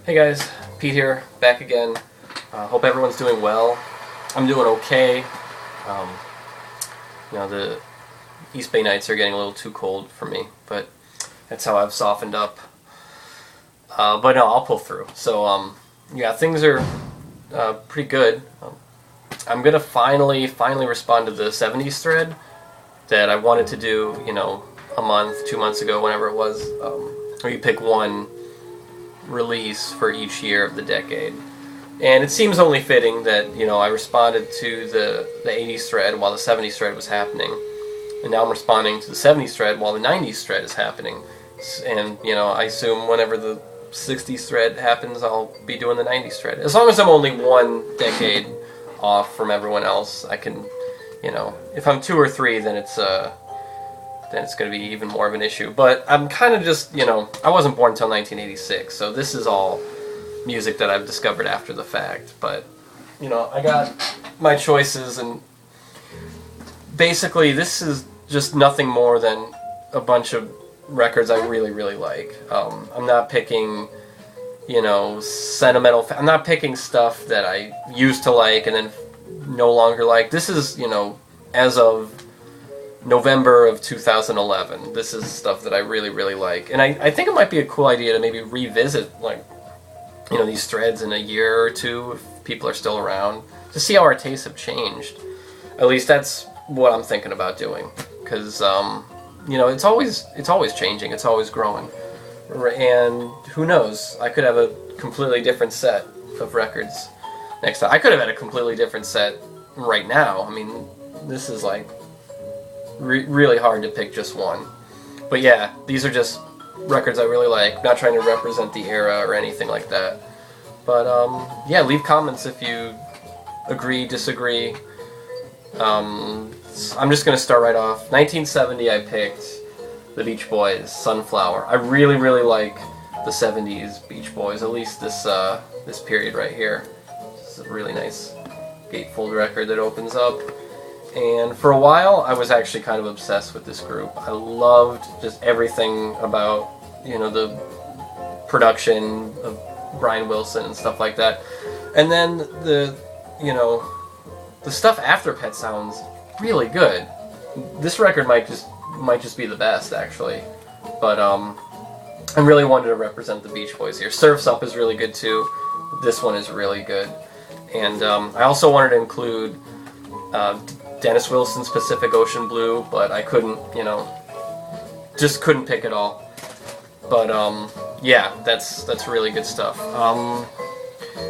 Hey guys, Pete here, back again. Hope everyone's doing well. I'm doing okay. Um, the East Bay nights are getting a little too cold for me, but that's how I've softened up. But no, I'll pull through. So, yeah, things are pretty good. I'm gonna finally respond to the 70s thread that I wanted to do, a month, 2 months ago, whenever it was, where you pick one release for each year of the decade. And it seems only fitting that, I responded to the 80s thread while the 70s thread was happening. And now I'm responding to the 70s thread while the 90s thread is happening. And, I assume whenever the 60s thread happens, I'll be doing the 90s thread. As long as I'm only one decade off from everyone else, I can, if I'm 2 or 3, then it's going to be even more of an issue. But I'm kind of just, I wasn't born until 1986, so this is all music that I've discovered after the fact. But, I got my choices, and basically this is just nothing more than a bunch of records I really, really like. I'm not picking, sentimental... I'm not picking stuff that I used to like and then no longer like. This is, as of November of 2011. This is stuff that I really, really like. And I think it might be a cool idea to maybe revisit, these threads in a year or two, if people are still around, to see how our tastes have changed. At least that's what I'm thinking about doing. Because, it's always changing, it's always growing. And who knows, I could have a completely different set of records next time. I could have had a completely different set right now. I mean, this is really hard to pick just one. But yeah, these are just records I really like. Not trying to represent the era or anything like that. But yeah, leave comments if you agree, disagree. I'm just going to start right off. 1970 I picked the Beach Boys, Sunflower. I really, really like the 70s Beach Boys, at least this period right here. It's a really nice gatefold record that opens up. And for a while, I was actually kind of obsessed with this group. I loved just everything about, the production of Brian Wilson and stuff like that. And then the stuff after Pet sounds really good. This record might just be the best, actually. But I really wanted to represent the Beach Boys here. Surf's Up is really good too. This one is really good. And I also wanted to include Dennis Wilson's Pacific Ocean Blue, but I couldn't, just couldn't pick it all. But yeah, that's really good stuff.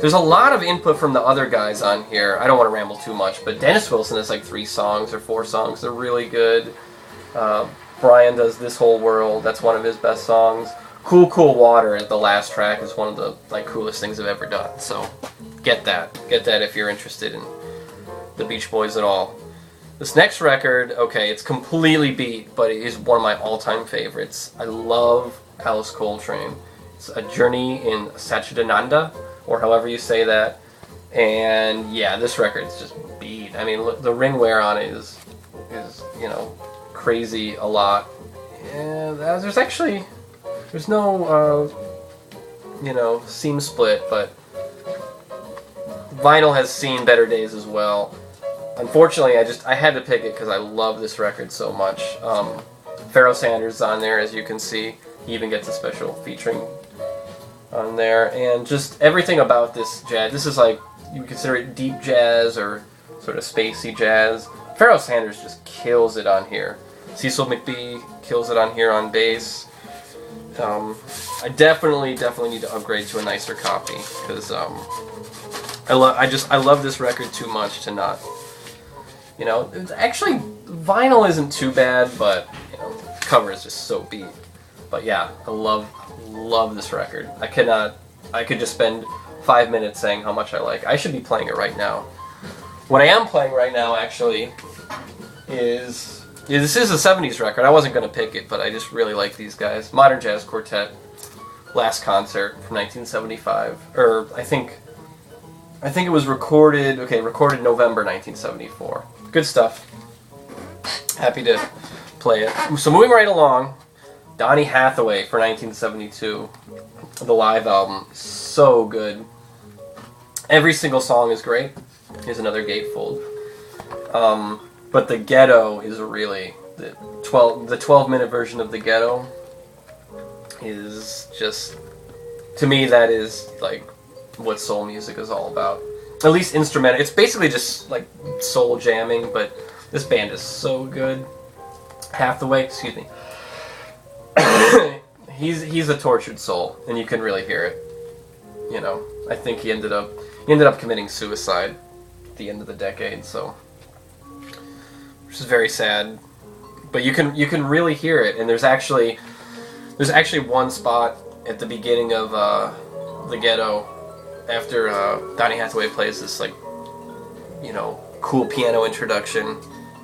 There's a lot of input from the other guys on here. I don't want to ramble too much, but Dennis Wilson has like 3 songs or 4 songs. They're really good. Brian does This Whole World. That's one of his best songs. Cool Cool Water at the last track is one of the coolest things I've ever done. So get that if you're interested in the Beach Boys at all. This next record, okay, it's completely beat, but it is one of my all-time favorites. I love Alice Coltrane. It's A Journey in Satchidananda, or however you say that. And yeah, this record's just beat. I mean, look, the ring wear on it is crazy a lot. And there's no seam split, but vinyl has seen better days as well. Unfortunately, I had to pick it because I love this record so much. Pharoah Sanders is on there, as you can see. He even gets a special featuring on there. And just everything about this jazz. This is you would consider it deep jazz or sort of spacey jazz. Pharoah Sanders just kills it on here. Cecil McBee kills it on here on bass. I definitely need to upgrade to a nicer copy because I love this record too much to not. Actually, vinyl isn't too bad, but the cover is just so beat. But yeah, I love this record. I could just spend 5 minutes saying how much I like. I should be playing it right now. What I am playing right now, actually, is this is a 70s record. I wasn't going to pick it, but I just really like these guys. Modern Jazz Quartet, Last Concert from 1975, or I think it was recorded November 1974. Good stuff. Happy to play it. So moving right along, Donny Hathaway for 1972. The live album is so good. Every single song is great. Here's another gatefold. But the Ghetto is really the 12-minute version of the Ghetto is just, to me, that is like what soul music is all about. At least instrumental. It's basically just like soul jamming, but this band is so good. Hathaway, excuse me. he's a tortured soul, and you can really hear it. You know, I think he ended up committing suicide at the end of the decade, so, which is very sad. But you can really hear it, and there's actually one spot at the beginning of the Ghetto after Donny Hathaway plays this, like, you know, cool piano introduction,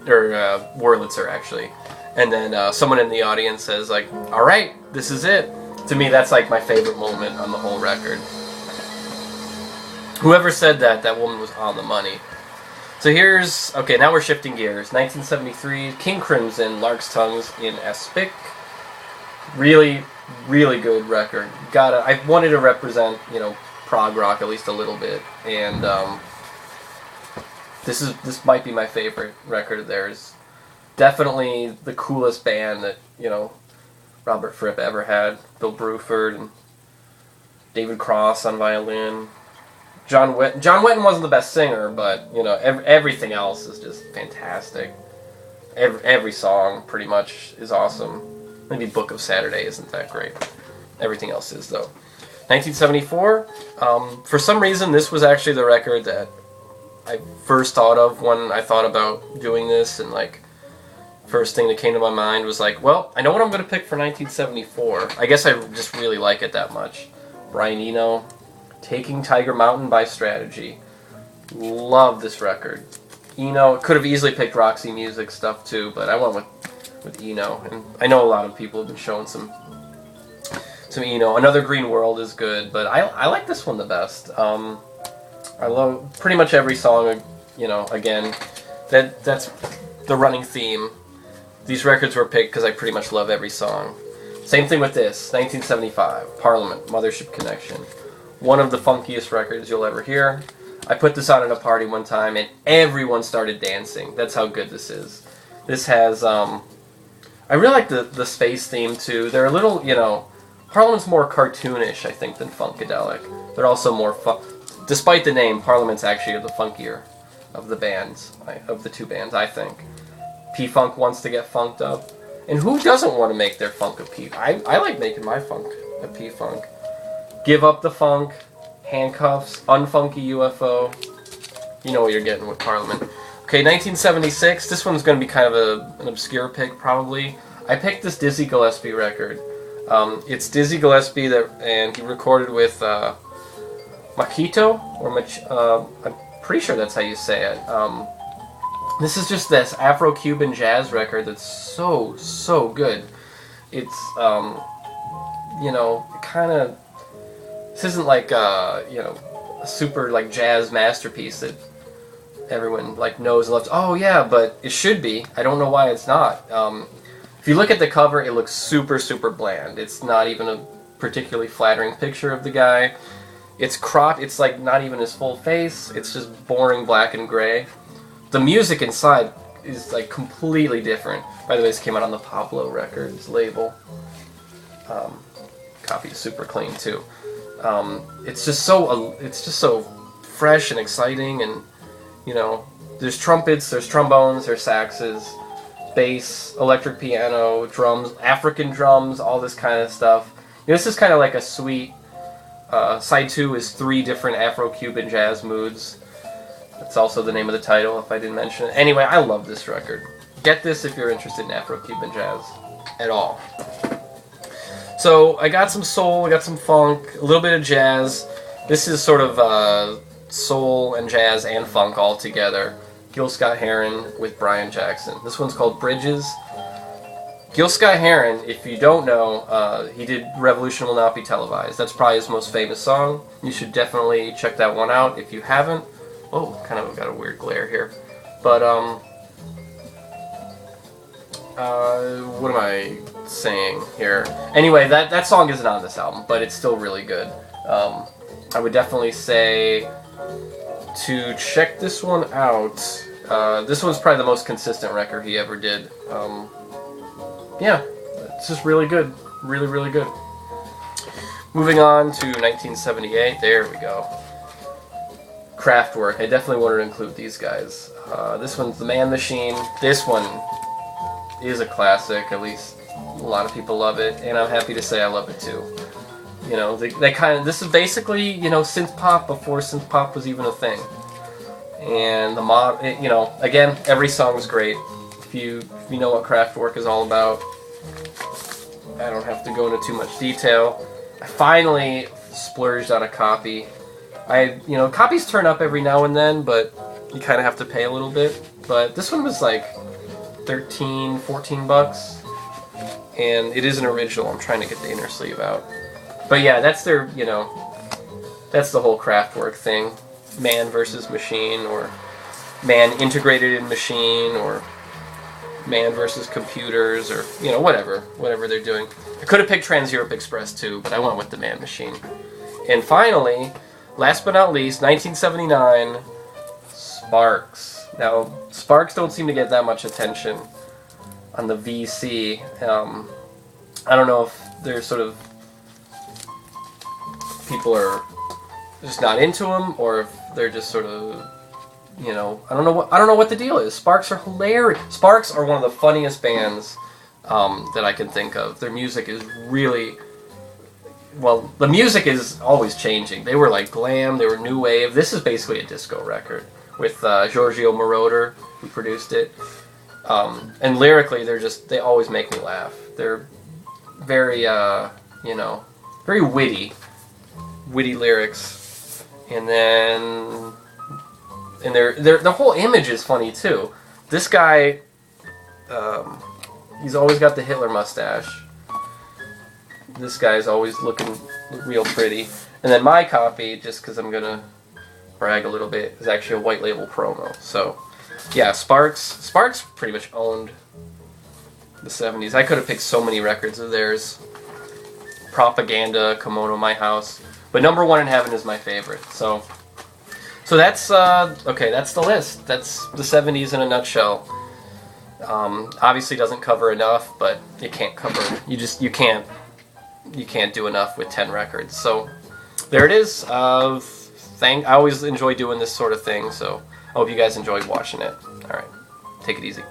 or Wurlitzer actually, and then someone in the audience says like, "All right, this is it." To me, that's like my favorite moment on the whole record. Whoever said that woman was on the money. So here's, okay, now we're shifting gears. 1973, King Crimson, Lark's Tongues in Aspic. Really, really good record. I wanted to represent, you know, prog rock at least a little bit, and this might be my favorite record of theirs. Definitely the coolest band that, you know, Robert Fripp ever had. Bill Bruford and David Cross on violin. John Wetton wasn't the best singer, but, you know, everything else is just fantastic. Every song pretty much is awesome. Maybe Book of Saturday isn't that great. Everything else is, though. 1974, for some reason this was actually the record that I first thought of when I thought about doing this, and like, first thing that came to my mind was like, well, I know what I'm going to pick for 1974. I guess I just really like it that much. Brian Eno, Taking Tiger Mountain by Strategy. Love this record. Eno, could have easily picked Roxy Music stuff too, but I went with Eno, and I know a lot of people have been showing some Eno. Another Green World is good, but I like this one the best. I love pretty much every song, you know, again, that's the running theme. These records were picked because I pretty much love every song. Same thing with this, 1975, Parliament, Mothership Connection. One of the funkiest records you'll ever hear. I put this on at a party one time, and everyone started dancing. That's how good this is. This has, I really like the space theme, too. They're a little, you know, Parliament's more cartoonish, I think, than Funkadelic. They're also more fun. Despite the name, Parliament's actually the funkier of the bands, of the two bands, I think. P-Funk wants to get funked up. And who doesn't want to make their funk a P? I like making my funk a P-Funk. Give Up the Funk, Handcuffs, Unfunky UFO. You know what you're getting with Parliament. Okay, 1976. This one's going to be kind of an obscure pick, probably. I picked this Dizzy Gillespie record. It's Dizzy Gillespie, and he recorded with Machito, I'm pretty sure that's how you say it. This is just this Afro-Cuban jazz record that's so good. It's, you know, kind of, this isn't like, you know, a super, like, jazz masterpiece that everyone, like, knows and loves. Oh, yeah, but it should be. I don't know why it's not. If you look at the cover, it looks super bland. It's not even a particularly flattering picture of the guy. It's cropped. It's, like, not even his full face. It's just boring black and gray. The music inside is, like, completely different. By the way, this came out on the Pablo Records label. Copy is super clean, too. It's just so fresh and exciting, and, you know, there's trumpets, there's trombones, there's saxes, bass, electric piano, drums, African drums, all this kind of stuff. You know, this is kind of like a sweet, side 2 is 3 different Afro-Cuban jazz moods. That's also the name of the title, if I didn't mention it. Anyway, I love this record. Get this if you're interested in Afro-Cuban jazz at all. So, I got some soul, I got some funk, a little bit of jazz. This is sort of soul and jazz and funk all together. Gil Scott-Heron with Brian Jackson. This one's called Bridges. Gil Scott-Heron, if you don't know, he did Revolution Will Not Be Televised. That's probably his most famous song. You should definitely check that one out if you haven't. Oh, kind of got a weird glare here. But, what am I saying here? Anyway, that song isn't on this album, but it's still really good. I would definitely say to check this one out. This one's probably the most consistent record he ever did. Yeah, it's just really good. Really, really good. Moving on to 1978. There we go. Kraftwerk. I definitely wanted to include these guys. This one's The Man Machine. This one is a classic. At least a lot of people love it, and I'm happy to say I love it too. You know, they kind of. This is basically, you know, synth pop before synth pop was even a thing. And you know, again, every song is great. If you know what Kraftwerk is all about, I don't have to go into too much detail. I finally splurged on a copy. You know, copies turn up every now and then, but you kind of have to pay a little bit. But this one was like 13, 14 bucks, and it is an original. I'm trying to get the inner sleeve out. But yeah, that's their, you know, that's the whole Kraftwerk thing. Man versus machine, or man integrated in machine, or man versus computers, or, you know, whatever they're doing. I could have picked Trans Europe Express too, but I went with the Man Machine. And finally, last but not least, 1979, Sparks. Now, Sparks don't seem to get that much attention on the VC. I don't know if they're sort of, people are just not into them, or if they're just sort of, you know, I don't know what the deal is. Sparks are hilarious. Sparks are one of the funniest bands that I can think of. Their music is really, well, the music is always changing. They were like glam, they were new wave. This is basically a disco record with Giorgio Moroder, who produced it. And lyrically, they always make me laugh. They're very, you know, very witty lyrics. And then, and the whole image is funny too. This guy, he's always got the Hitler mustache. This guy's always looking real pretty. And then my copy, just because I'm gonna brag a little bit, is actually a white label promo. So, yeah, Sparks pretty much owned the 70s. I could have picked so many records of theirs. Propaganda, Kimono My House. But Number One in Heaven is my favorite. So that's, okay, that's the list. That's the 70s in a nutshell. Obviously doesn't cover enough, but it can't cover, you can't do enough with 10 records. So there it is. I always enjoy doing this sort of thing, so I hope you guys enjoyed watching it. Alright, take it easy.